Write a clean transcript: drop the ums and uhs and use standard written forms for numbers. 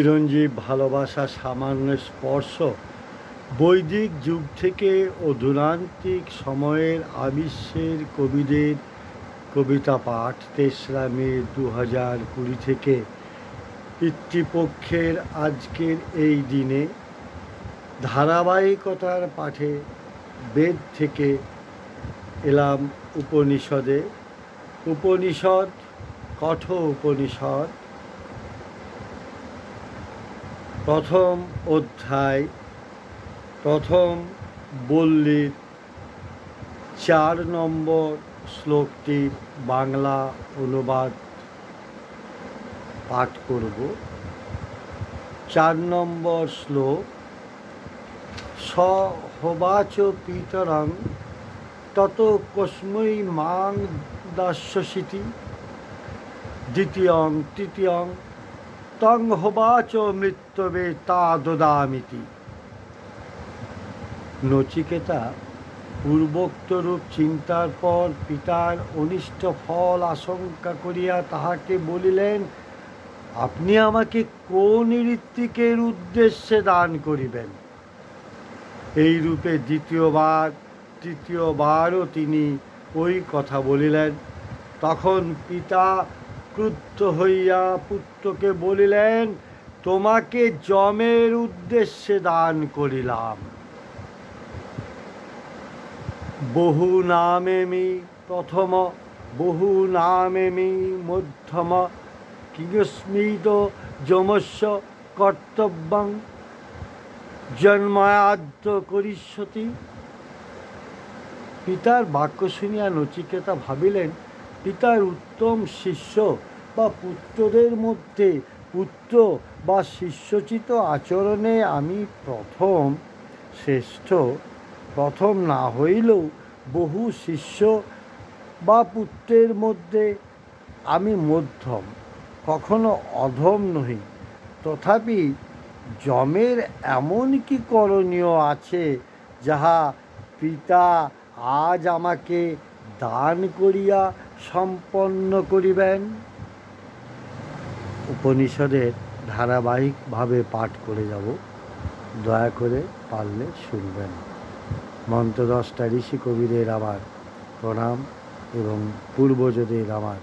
চিরঞ্জীব ভালোবাসা সামান্য স্পর্শ বৈদিক যুগ থেকে অধুনান্তিক সময়ের আবিষ্যের কবিদের কবিতা পাঠ ৩রা মে ২০২০ থেকে পিতৃপক্ষের আজকের এই দিনে ধারাবাহিকতার পাঠে বেদ থেকে এলাম উপনিষদে। উপনিষদ কঠোর উপনিষদ প্রথম অধ্যায় প্রথম বল্লীর ৪ নম্বর শ্লোকটির বাংলা অনুবাদ পাঠ করব। ৪ নম্বর শ্লোক। স হোবাচ পিতরং তত কস্মৈ মাং দাস্যসিতি দ্বিতীয়ং তৃতীয়ং তং হোবাচ মৃত্যবে তা দদামিতি। নচিকেতা পূর্বোক্তরূপ চিন্তার পর পিতার অনিষ্ট ফল আশঙ্কা করিয়া তাহাকে বলিলেন, আপনি আমাকে কোন ঋত্বিকের উদ্দেশ্যে দান করিবেন? এই রূপে তৃতীয়বারও তিনি ওই কথা বলিলেন। তখন পিতা ক্রুদ্ধ হইয়া পুত্রকে বলিলেন, তোমাকে যমের উদ্দেশ্যে দান করিলাম। বহু নামেমি প্রথম বহু নামেমি মধ্যম কিংস্মিত যমস্য কর্তব্যং জন্মাদ্য করিষ্যতি। পিতার বাক্য শুনিয়া নচিকেতা ভাবিলেন, পিতার উত্তম শিষ্য বা পুত্রদের মধ্যে পুত্র বা শিষ্যোচিত আচরণে আমি প্রথম, শ্রেষ্ঠ প্রথম না হইলেও বহু শিষ্য বা পুত্রের মধ্যে আমি মধ্যম, কখনো অধম নহি। তথাপি যমের এমন কি করণীয় আছে যাহা পিতা আজ আমাকে দান করিয়া সম্পন্ন করিবেন? উপনিষদের ধারাবাহিকভাবে পাঠ করে যাব, দয়া করে পারলে শুনবেন। মন্ত্রদ্রষ্টা ঋষি কবিদের আমার প্রণাম এবং পূর্বজদের আমার